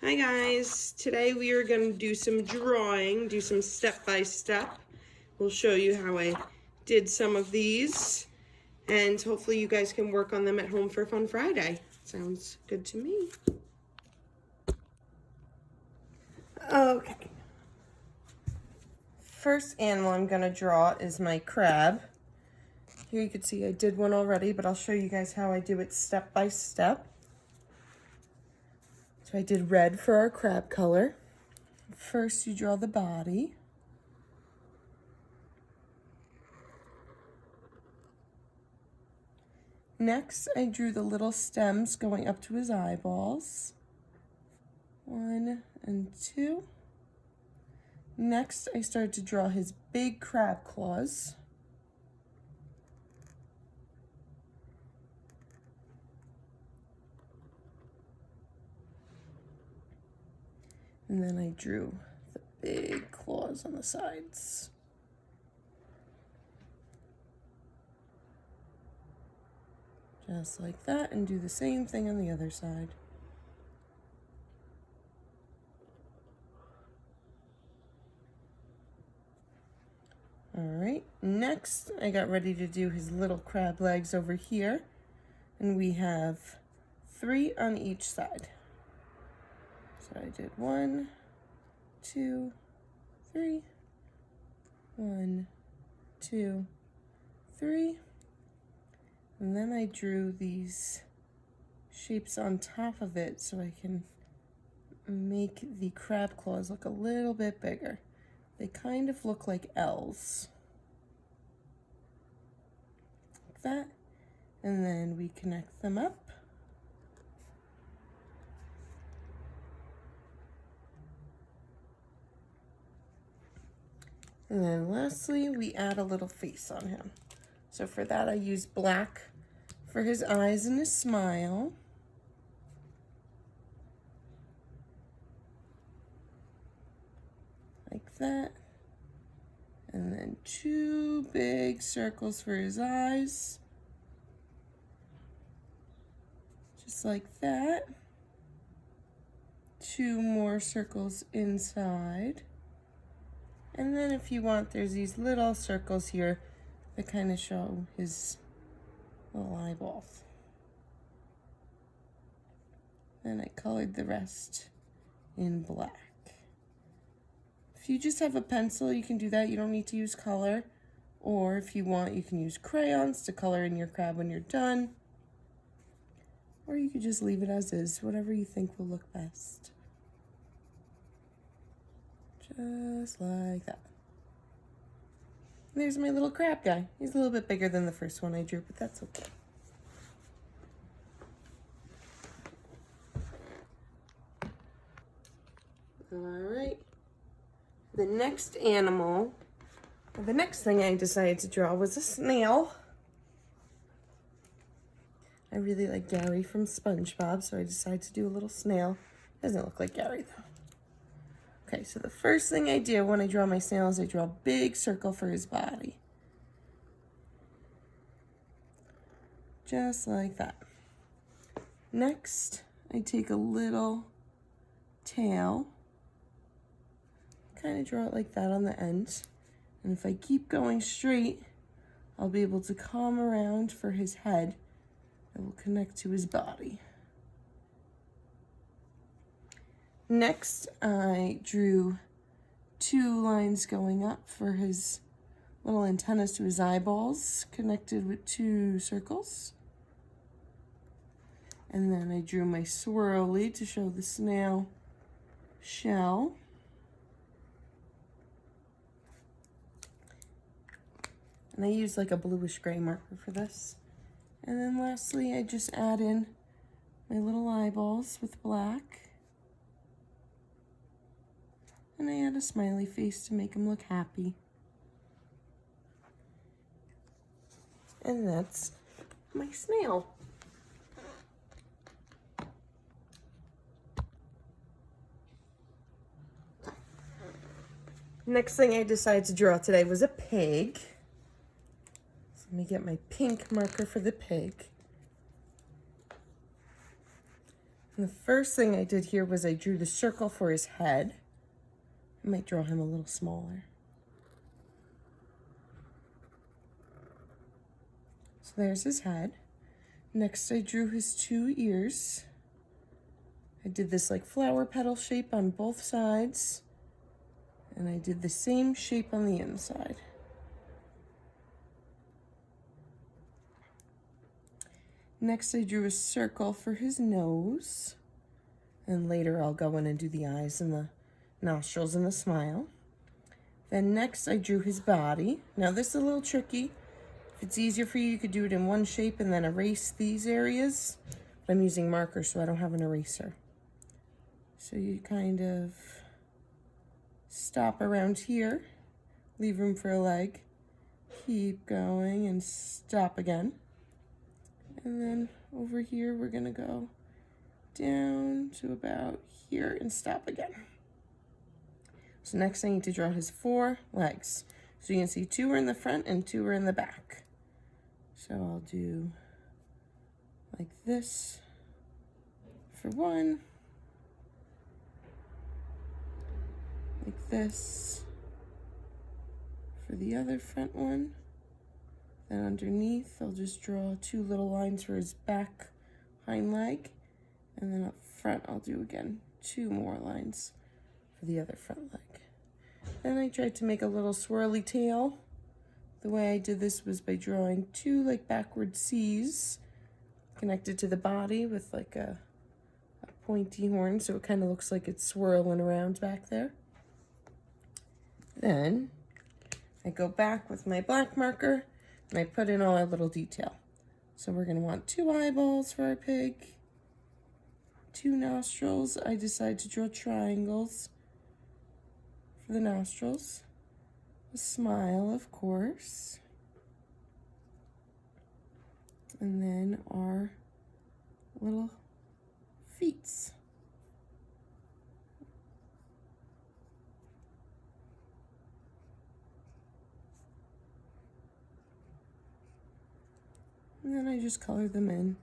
Hi guys, today we are going to do some drawing, do some step-by-step. We'll show you how I did some of these, and hopefully you guys can work on them at home for Fun Friday. Sounds good to me. Okay. First animal I'm going to draw is my crab. Here you can see I did one already, but I'll show you guys how I do it step by step. So I did red for our crab color. First you draw the body. Next I drew the little stems going up to his eyeballs. 1 and 2. Next I started to draw his big crab claws. And then I drew the big claws on the sides. Just like that, and do the same thing on the other side. Alright, next I got ready to do his little crab legs over here. And we have 3 on each side. So I did 1, 2, 3, 1, 2, 3. And then I drew these shapes on top of it so I can make the crab claws look a little bit bigger. They kind of look like L's. Like that. And then we connect them up. And then lastly, we add a little face on him. So for that, I use black for his eyes and his smile. Like that. And then 2 big circles for his eyes. Just like that. 2 more circles inside. And then if you want, there's these little circles here that kind of show his little eyeballs. Then I colored the rest in black. If you just have a pencil, you can do that. You don't need to use color. Or if you want, you can use crayons to color in your crab when you're done. Or you could just leave it as is, whatever you think will look best. Just like that. And there's my little crab guy. He's a little bit bigger than the first one I drew, but that's okay. Alright. The next thing I decided to draw was a snail. I really like Gary from SpongeBob, so I decided to do a little snail. Doesn't look like Gary though. Okay, so the first thing I do when I draw my snail is I draw a big circle for his body. Just like that. Next, I take a little tail, kind of draw it like that on the end. And if I keep going straight, I'll be able to come around for his head that will connect to his body. Next, I drew 2 lines going up for his little antennas to his eyeballs, connected with 2 circles. And then I drew my swirly to show the snail shell. And I use like a bluish gray marker for this. And then lastly, I just add in my little eyeballs with black. And I add a smiley face to make him look happy. And that's my snail. Next thing I decided to draw today was a pig. So let me get my pink marker for the pig. And the first thing I did here was I drew the circle for his head. I might draw him a little smaller. So there's his head. Next I drew his 2 ears. I did this like flower petal shape on both sides. And I did the same shape on the inside. Next I drew a circle for his nose. And later I'll go in and do the eyes and the nostrils and the smile. Then next I drew his body. Now this is a little tricky. If it's easier for you, you could do it in one shape and then erase these areas. But I'm using markers, so I don't have an eraser. So you kind of stop around here, leave room for a leg, keep going and stop again. And then over here, we're gonna go down to about here and stop again. So next I need to draw his 4 legs. So you can see 2 are in the front and 2 are in the back. So I'll do like this for one, like this for the other front one. Then underneath, I'll just draw 2 little lines for his back hind leg. And then up front, I'll do again 2 more lines for the other front leg. Then I tried to make a little swirly tail. The way I did this was by drawing 2 like backward C's connected to the body with like a pointy horn, so it kind of looks like it's swirling around back there. Then I go back with my black marker and I put in all our little detail. So we're going to want 2 eyeballs for our pig, 2 nostrils. I decided to draw triangles for the nostrils, a smile, of course, and then our little feet. And then I just color them in.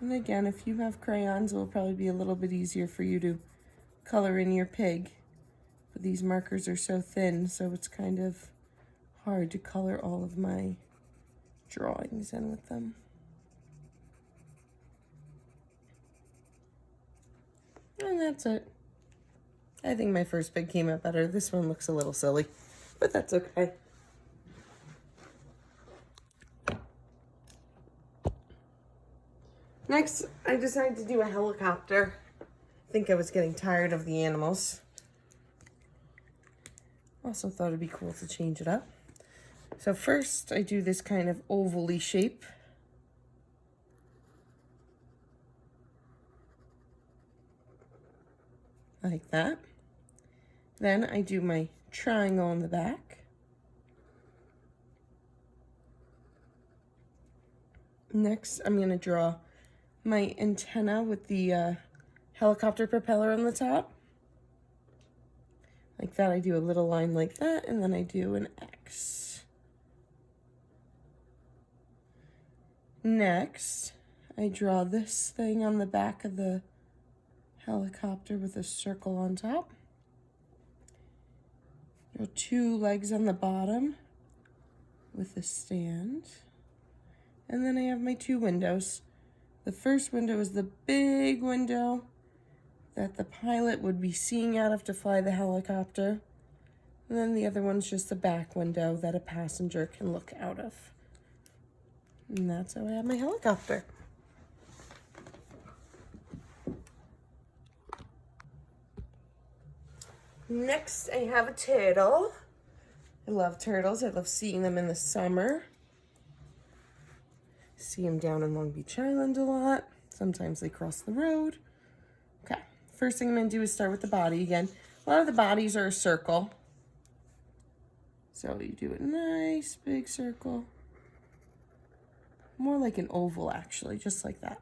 And again, if you have crayons, it will probably be a little bit easier for you to color in your pig. But these markers are so thin, so it's kind of hard to color all of my drawings in with them. And that's it. I think my first pig came out better. This one looks a little silly, but that's okay. Next, I decided to do a helicopter. I think I was getting tired of the animals. Also thought it'd be cool to change it up. So first, I do this kind of oval-y shape. Like that. Then I do my triangle on the back. Next, I'm going to draw my antenna with the helicopter propeller on the top. Like that, I do a little line like that, and then I do an X. Next, I draw this thing on the back of the helicopter with a circle on top. Draw 2 legs on the bottom with a stand. And then I have my 2 windows. The first window is the big window that the pilot would be seeing out of to fly the helicopter. And then the other one's just the back window that a passenger can look out of. And that's how I have my helicopter. Next, I have a turtle. I love turtles. I love seeing them in the summer. See them down in Long Beach Island a lot. Sometimes they cross the road. Okay, first thing I'm going to do is start with the body again. A lot of the bodies are a circle. So you do a nice big circle. More like an oval, actually, just like that.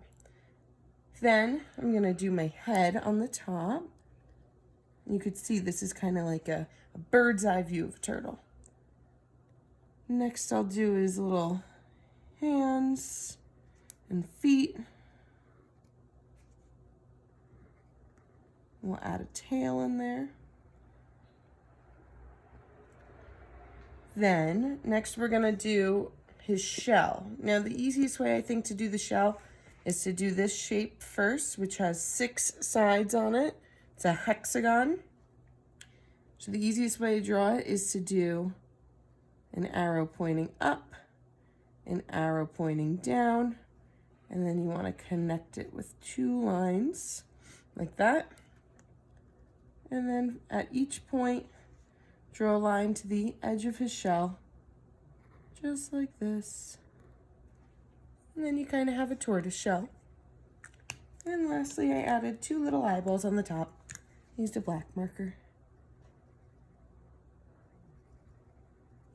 Then I'm going to do my head on the top. You could see this is kind of like a bird's eye view of a turtle. Next I'll do his little hands and feet. We'll add a tail in there. Then next we're gonna do his shell. Now the easiest way I think to do the shell is to do this shape first, which has 6 sides on it. It's a hexagon. So the easiest way to draw it is to do an arrow pointing up, an arrow pointing down, and then you want to connect it with 2 lines like that. And then at each point, draw a line to the edge of his shell, just like this. And then you kind of have a tortoise shell. And lastly, I added 2 little eyeballs on the top. Used a black marker.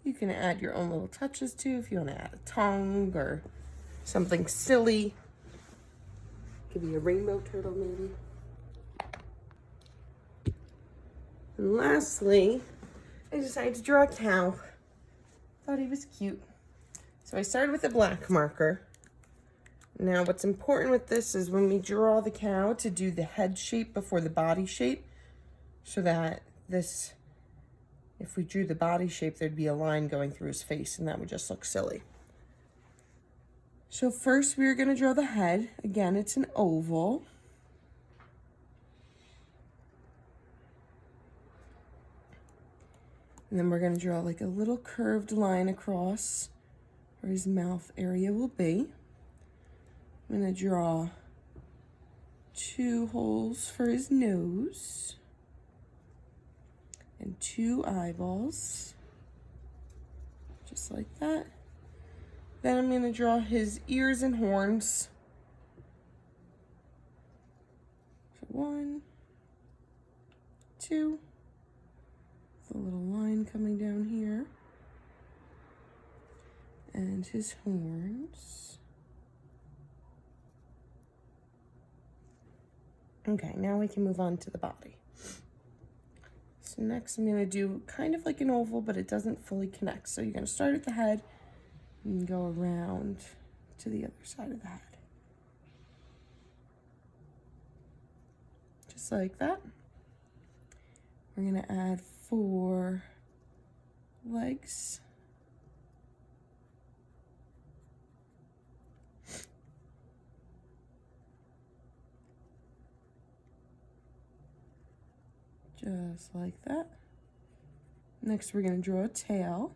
You can add your own little touches too if you want to add a tongue or something silly. Could be a rainbow turtle maybe. And lastly, I decided to draw a cow. Thought he was cute. So I started with a black marker. Now what's important with this is when we draw the cow to do the head shape before the body shape, so that this, if we drew the body shape, there'd be a line going through his face and that would just look silly. So first we're gonna draw the head. Again, it's an oval. And then we're gonna draw like a little curved line across where his mouth area will be. I'm gonna draw 2 holes for his nose and 2 eyeballs, just like that. Then I'm gonna draw his ears and horns. So 1, 2, the little line coming down here, and his horns. Okay, now we can move on to the body. So next I'm gonna do kind of like an oval, but it doesn't fully connect. So you're gonna start at the head and go around to the other side of the head. Just like that. We're gonna add 4 legs. Just like that. Next we're gonna draw a tail.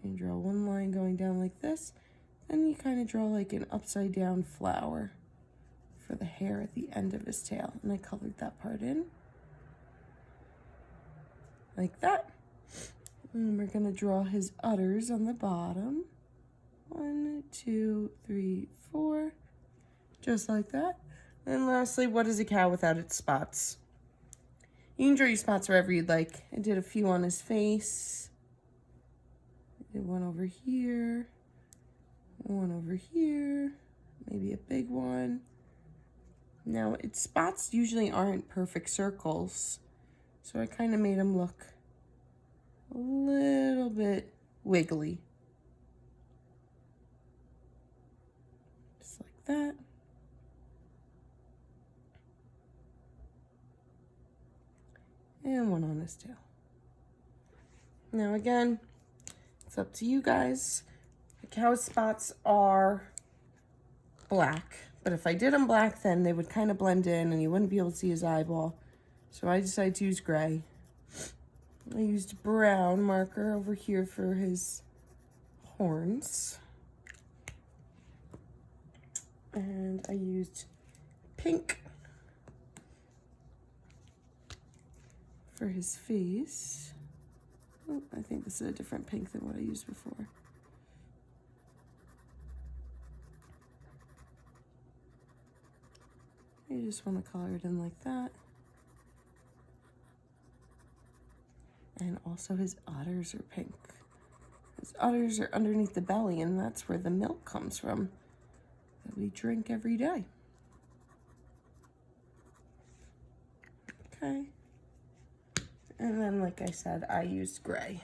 And draw 1 line going down like this. Then you kind of draw like an upside down flower for the hair at the end of his tail. And I colored that part in. Like that. And we're gonna draw his udders on the bottom. 1, 2, 3, 4. Just like that. And lastly, what is a cow without its spots? You can draw your spots wherever you'd like. I did a few on his face. I did 1 over here. 1 over here. Maybe a big one. Now, its spots usually aren't perfect circles, so I kind of made them look a little bit wiggly. Just like that. And 1 on his tail. Now again, it's up to you guys. The cow's spots are black, but if I did them black, then they would kind of blend in and you wouldn't be able to see his eyeball. So I decided to use gray. I used brown marker over here for his horns. And I used pink for his face. Oh, I think this is a different pink than what I used before. You just want to color it in like that. And also his udders are pink. His udders are underneath the belly, and that's where the milk comes from that we drink every day. Okay. And then, like I said, I used gray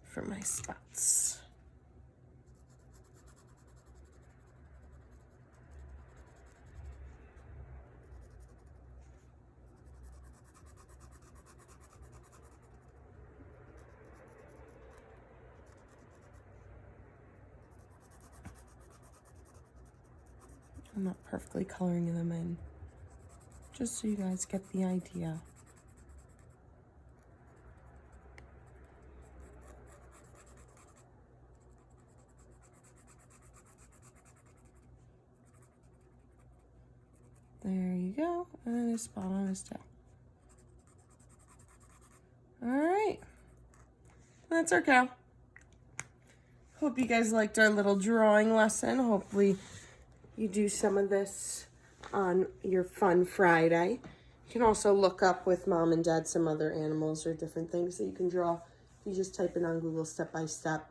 for my spots. I'm not perfectly coloring them in, just so you guys get the idea. There you go, and a spot on his tail. All right, that's our cow. Hope you guys liked our little drawing lesson. Hopefully you do some of this on your fun Friday. You can also look up with mom and dad some other animals or different things that you can draw. You just type in on Google step by step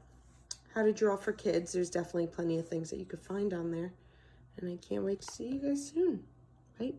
how to draw for kids. There's definitely plenty of things that you could find on there. And I can't wait to see you guys soon. Bye.